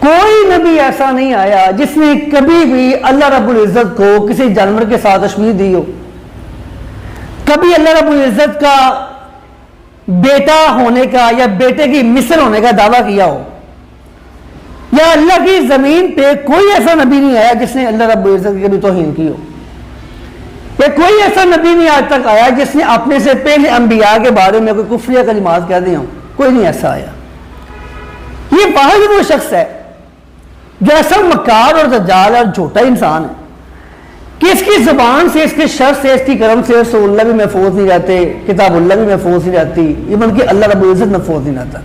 کوئی نبی ایسا نہیں آیا جس نے کبھی بھی اللہ رب العزت کو کسی جانور کے ساتھ تشبیہ دی ہو، کبھی اللہ رب العزت کا بیٹا ہونے کا یا بیٹے کی مثل ہونے کا دعویٰ کیا ہو، یا اللہ کی زمین پہ کوئی ایسا نبی نہیں آیا جس نے اللہ رب العزت کی کبھی توہین کی ہو، یا کوئی ایسا نبی نہیں آج تک آیا جس نے اپنے سے پہلے انبیاء کے بارے میں کوئی کفریہ کلمات کہہ دی ہوں، کوئی نہیں ایسا آیا۔ یہ واحد وہ شخص ہے جو ایسا مکار اور دجال اور جھوٹا انسان ہے کہ اس کی زبان سے، اس کے شر سے، اس کی کرم سے رسول اللہ بھی محفوظ نہیں رہتے، کتاب اللہ بھی محفوظ نہیں رہتی، یہ بلکہ اللہ رب العزت محفوظ نہیں رہتا۔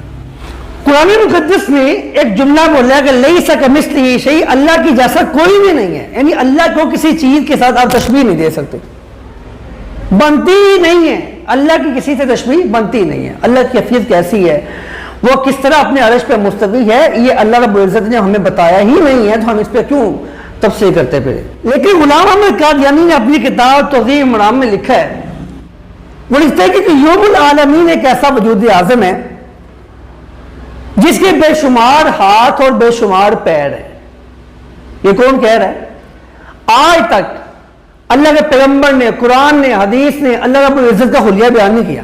قرآن مقدس نے ایک جملہ بولا کہ لیس کمثلہ شیء، اللہ کی جیسا کوئی بھی نہیں ہے، یعنی اللہ کو کسی چیز کے ساتھ آپ تشبیہ نہیں دے سکتے، بنتی ہی نہیں ہے، اللہ کی کسی سے تشبیہ بنتی نہیں ہے۔ اللہ کی کیفیت کیسی ہے، وہ کس طرح اپنے عرش پہ مستوی ہے، یہ اللہ رب العزت نے ہمیں بتایا ہی نہیں ہے، تو ہم اس پہ کیوں تفسیر کرتے پھرے۔ لیکن غلام احمد قادیانی نے اپنی کتاب توضیح مرام میں لکھا ہے، وہ لکھتا ہے کہ قیوم العالمین ایک ایسا وجود اعظم ہے جس کے بے شمار ہاتھ اور بے شمار پیر ہیں۔ یہ کون کہہ رہا ہے؟ آج تک اللہ کے پیغمبر نے، قرآن نے، حدیث نے اللہ رب العزت کا حلیہ بیان نہیں کیا۔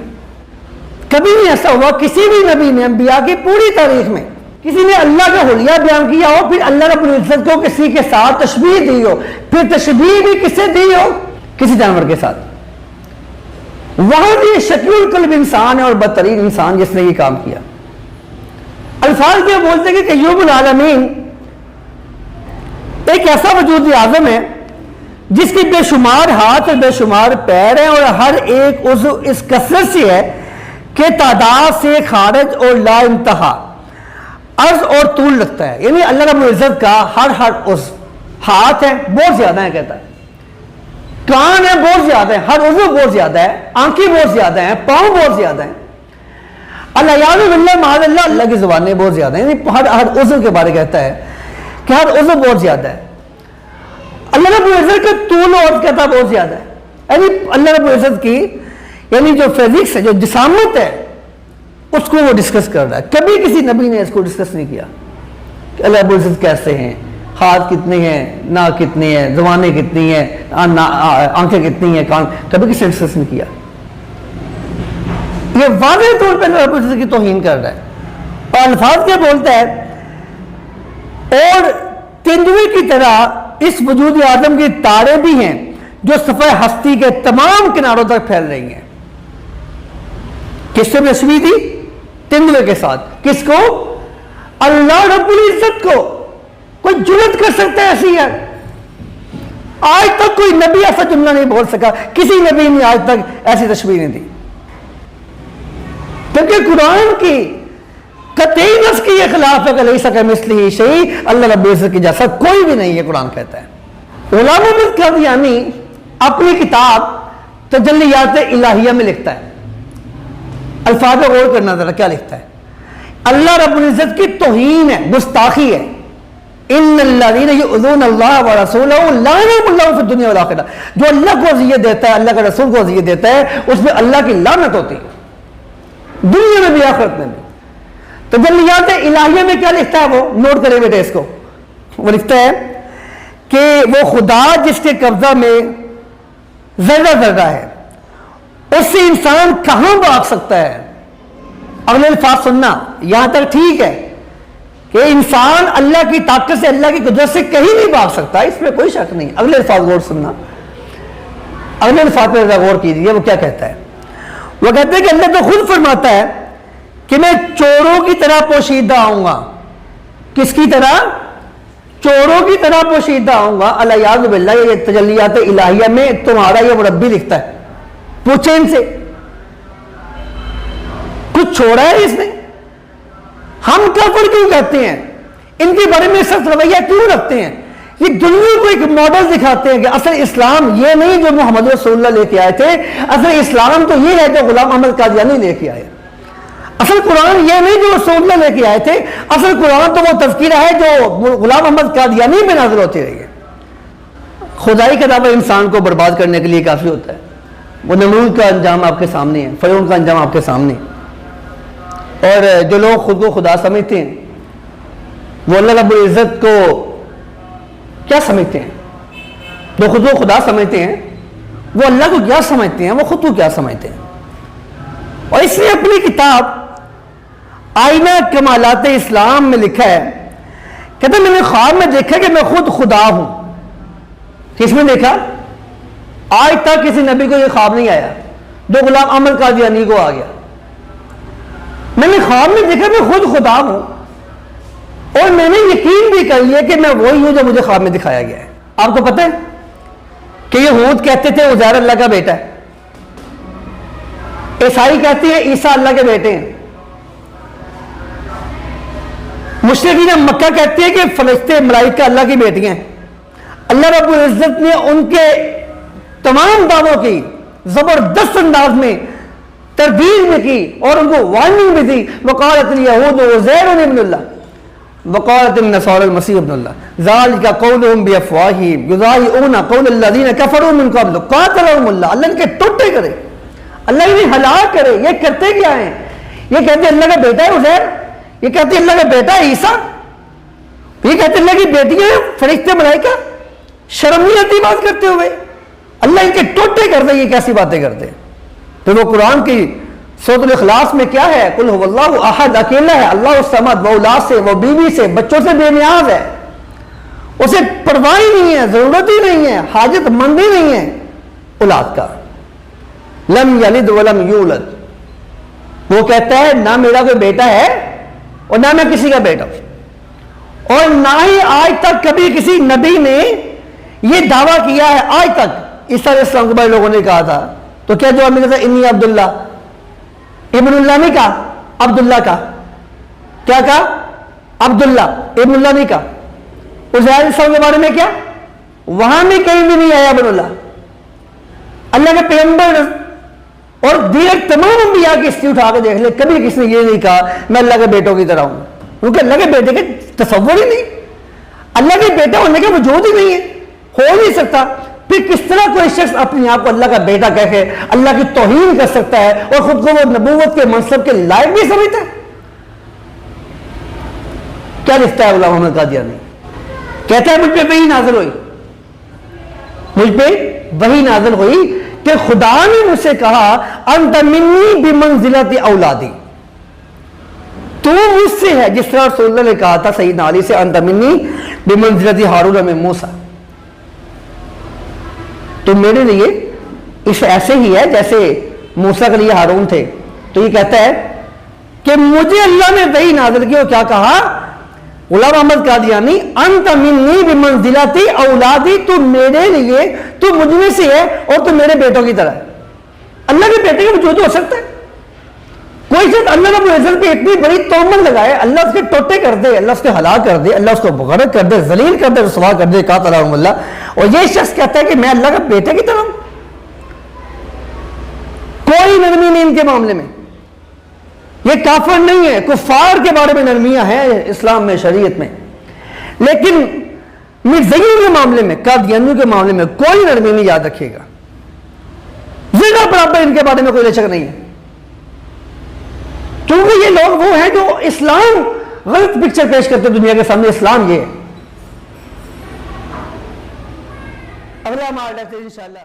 کبھی نہیں ایسا ہوا کسی بھی نبی نے انبیاء کی پوری تاریخ میں کسی نے اللہ کا حلیہ بیان کیا ہو، پھر اللہ رب العزت کو کسی کے ساتھ تشبیہ دی ہو، پھر تشبیہ بھی کس سے دی ہو؟ کسی جانور کے ساتھ۔ وہاں بھی شکیل القلب انسان ہے اور بدترین انسان جس نے یہ کام کیا۔ الفاظ کے بولتے ہیں کہ قیوم العالمین ایک ایسا وجود اعظم ہے جس کی بے شمار ہاتھ اور بے شمار پیر ہیں، اور ہر ایک عضو اس کثرت سے ہے کہ تعداد سے خارج اور لا انتہا عرض اور طول لگتا ہے۔ یعنی اللہ رب العزت کا ہر عضو، ہاتھ ہیں بہت زیادہ ہیں کہتا ہے، کان ہیں بہت زیادہ ہیں، ہر عضو بہت زیادہ ہے، آنکھیں بہت زیادہ ہیں، پاؤں بہت زیادہ ہیں، اللہ یاد باللہ معاذ اللہ، اللہ کی زبانیں بہت زیادہ ہیں، یعنی ہر عضو کے بارے کہتا ہے کہ ہر عضو بہت زیادہ ہے۔ اللہ رب العزت کا طول اور کہتا ہے بہت زیادہ ہے، یعنی اللہ رب العزت کی یعنی جو فزکس ہے، جو جسامت ہے، اس کو وہ ڈسکس کر رہا ہے۔ کبھی کسی نبی نے اس کو ڈسکس نہیں کیا کہ اللہ رب العزت کیسے ہیں، ہاتھ کتنے ہیں، ناک کتنی ہے، زبانیں کتنی ہیں، آنکھیں کتنی ہیں، کان، کبھی کسی نے ڈسکس نہیں کیا۔ یہ واضح طور پہ اللہ رب العزت کی توہین کر رہا ہے، اور الفاظ کے بولتا ہے اور تندوے کی طرح اس وجود اعظم کی تاریں بھی ہیں جو صفحہ ہستی کے تمام کناروں تک پھیل رہی ہیں۔ کس سے تشبیہ دی؟ تندوے کے ساتھ۔ کس کو؟ اللہ رب العزت کو۔ کوئی جرت کر سکتا ہے ایسی ہے؟ آج تک کوئی نبی ایسا جملہ نہیں بول سکا، کسی نبی نے آج تک ایسی تشبیہ نہیں دی، کیونکہ قرآن کی قطعی نص کی یہ خلاف ہے کہ لیس کمثلہ شیء، اللہ رب العزت کی جیسا کوئی بھی نہیں، یہ قرآن کہتا ہے۔ غلام احمد قادیانی اپنی کتاب تجلیات الہیہ میں لکھتا ہے، الفاظ پر غور کرنا ذرا، کیا لکھتا ہے؟ اللہ رب العزت کی توہین ہے، گستاخی ہے۔ ان الذین یؤذون اللہ ورسولہ لعنہم اللہ فی الدنیا والآخرہ، جو اللہ کو اذیت دیتا ہے، اللہ کے رسول کو اذیت دیتا ہے، اس میں اللہ کی لعنت ہوتی ہے، دنیا میں بھی آخرت میں بھی۔ تجلیات الہیہ میں کیا لکھتا ہے؟ وہ نوٹ کرے بیٹے اس کو، وہ لکھتا ہے کہ وہ خدا جس کے قبضہ میں ذرہ ذرہ ہے، اس سے انسان کہاں بھاگ سکتا ہے؟ اگلے الفاظ سننا، یہاں تک ٹھیک ہے کہ انسان اللہ کی طاقت سے، اللہ کی قدرت سے کہیں نہیں بھاگ سکتا، اس میں کوئی شک نہیں۔ اگلے الفاظ غور سننا، اگلے الفاظ پہ غور کیجیے، وہ کیا کہتا ہے؟ وہ کہتے ہیں کہ اللہ تو خود فرماتا ہے کہ میں چوروں کی طرح پوشیدہ آؤں گا۔ کس کی طرح؟ چوروں کی طرح پوشیدہ آؤں گا۔ اللہ یعوذ باللہ، یہ تجلیات الہیہ میں تمہارا یہ مربی لکھتا ہے، پوچھیں ان سے کچھ چھوڑا ہے اس نے؟ ہم کافر کیوں کہتے ہیں؟ ان کے بارے میں سخت رویہ کیوں رکھتے ہیں؟ یہ دنیا کو ایک ماڈل دکھاتے ہیں کہ اصل اسلام یہ نہیں جو محمد رسول اللہ لے کے آئے تھے، اصل اسلام تو یہ ہے جو غلام احمد قادیانی لے کے آئے، اصل قرآن یہ نہیں جو رسول اللہ لے کے آئے تھے، اصل قرآن تو وہ تذکرہ ہے جو غلام احمد قادیانی میں نازل ہوتی رہی ہے۔ خدائی کا دعویٰ انسان کو برباد کرنے کے لیے کافی ہوتا ہے۔ وہ نمرود کا انجام آپ کے سامنے ہے، فرعون کا انجام آپ کے سامنے ہے، اور جو لوگ خود کو خدا سمجھتے ہیں وہ اللہ رب العزت کو کیا سمجھتے ہیں؟ جو خود کو خدا سمجھتے ہیں وہ اللہ کو کیا سمجھتے ہیں؟ وہ خود کو کیا سمجھتے ہیں؟ اور اس نے اپنی کتاب آئینہ کمالات اسلام میں لکھا ہے، کہتے ہیں میں نے خواب میں دیکھا کہ میں خود خدا ہوں۔ کس میں دیکھا؟ آج تک کسی نبی کو یہ خواب نہیں آیا، جو غلام احمد قادیانی کو آ گیا۔ میں نے خواب میں دیکھا میں خود خدا ہوں، اور میں نے یقین بھی کر لیا کہ میں وہی ہوں جو مجھے خواب میں دکھایا گیا ہے۔ آپ کو پتہ ہے کہ یہود کہتے تھے عزیر اللہ کا بیٹا ہے، عیسائی کہتے ہیں عیسیٰ اللہ کے بیٹے ہیں، مشرکین مکہ کہتے ہیں کہ فرشتے ملائکہ اللہ کی بیٹیاں ہیں۔ اللہ رب العزت نے ان کے تمام دعووں کی زبردست انداز میں تردید بھی کی اور ان کو وارننگ بھی دی۔ وقالت الیہود عزیر ابن اللہ وقالت النصارى المسیح ابن اللہ ذالک قولهم بافواہہم یضاہئون قول الذین کفروا من قبل قاتلهم اللہ۔ اللہ ان کے ٹوٹے کرے، اللہ انہیں ہلاک کرے۔ یہ کرتے کیا ہیں؟ یہ کہتے ہیں اللہ کا بیٹا ہے عزیر، یہ کہتے ہیں اللہ کا بیٹا ہے عیسیٰ، یہ کہتے ہیں اللہ کی بیٹیاں ہیں فرشتے ملائکہ۔ شرم نہیں آتی بات کرتے ہوئے؟ اللہ ان کے ٹوٹے کر دے، یہ کیسی باتیں کرتے ہیں؟ تو وہ قرآن کی سورۃ الاخلاص میں کیا ہے؟ قل هو اللہ احد، اکیلا ہے اللہ الصمد، وہ اولاد سے، وہ بیوی سے، بچوں سے بے نیاز ہے، اسے پرواہ ہی نہیں ہے، ضرورت ہی نہیں ہے، حاجت مند ہی نہیں ہے اولاد کا۔ لم یلد ولم یولد، وہ کہتا ہے نہ میرا کوئی بیٹا ہے اور نہ میں کسی کا بیٹا ہوں، اور نہ ہی آج تک کبھی کسی نبی نے یہ دعویٰ کیا ہے آج تک۔ عیسیٰ علیہ السلام کے بارے لوگوں نے کہا تھا تو کیا جواب ملا تھا؟ انی عبداللہ، ابن اللہ نہیں کہا، عبداللہ کا کیا کہا؟ عبداللہ، ابن اللہ نہیں کہا۔ عزیر علیہ السلام کے بارے میں کیا؟ وہاں میں کہیں بھی نہیں آیا ابن اللہ۔ اللہ کے پیغمبر اور دیگر تمام انبیاء کی ہسٹری اٹھا کے دیکھ لے، کبھی کسی نے یہ نہیں کہا میں اللہ کے بیٹوں کی طرح ہوں، کیونکہ اللہ کے بیٹے کے تصور ہی نہیں، اللہ کے بیٹا ہونے کا وجود ہی نہیں ہے، ہو نہیں سکتا۔ پھر کس طرح کوئی شخص اپنے آپ کو اللہ کا بیٹا کہہ کے اللہ کی توہین کر سکتا ہے اور خود کو وہ نبوت کے منصب کے لائق بھی سمجھتا ہے؟ کیا لکھتا ہے غلام احمد قادیانی؟ کہتا ہے مجھ پہ وحی نازل ہوئی، مجھ پہ وحی نازل ہوئی کہ خدا نے مجھ سے کہا انت منی بمنزلت اولادی، تو مجھ سے ہے جس طرح رسول اللہ نے کہا تھا سیدنا علی سے انت منی بمنزلت ہارون من موسیٰ، تو میرے لیے اس ایسے ہی ہے جیسے موسیٰ کے لیے ہارون تھے۔ تو یہ کہتا ہے کہ مجھے اللہ نے وحی نازل کی اور کیا کہا غلام احمد قادیانی انت منی بمنزلت اولادی، تو میرے لیے تو مجھ میں سے ہے اور تو میرے بیٹوں کی طرح ہے۔ اللہ کے بیٹے کا وجود ہو سکتا ہے؟ کوئی شخص اللہ رب العزت پہ اتنی بڑی تومت لگائے، اللہ اس کے ٹوٹے کر دے، اللہ اس کے ہلاک کر دے، اللہ اس کو غرق کر دے، ذلیل کر دے، رسوا کر دے، قاتلہم اللہ، اور یہ شخص کہتا ہے کہ میں اللہ کا بیٹے کی طرح ہوں۔ کوئی نرمی نہیں ان کے معاملے میں، یہ کافر نہیں ہے، کفار کے بارے میں نرمیاں ہیں اسلام میں، شریعت میں، لیکن مرزائیوں کے معاملے میں، قادیانیوں کے معاملے میں کوئی نرمی نہیں، یاد رکھیے گا، ذرا برابر ان کے بارے میں کوئی لچک نہیں ہے، کیونکہ یہ لوگ وہ ہیں جو اسلام غلط پکچر پیش کرتے دنیا کے سامنے۔ اسلام یہ ہے۔ اگلا ہم آ جاتے ہیں انشاءاللہ۔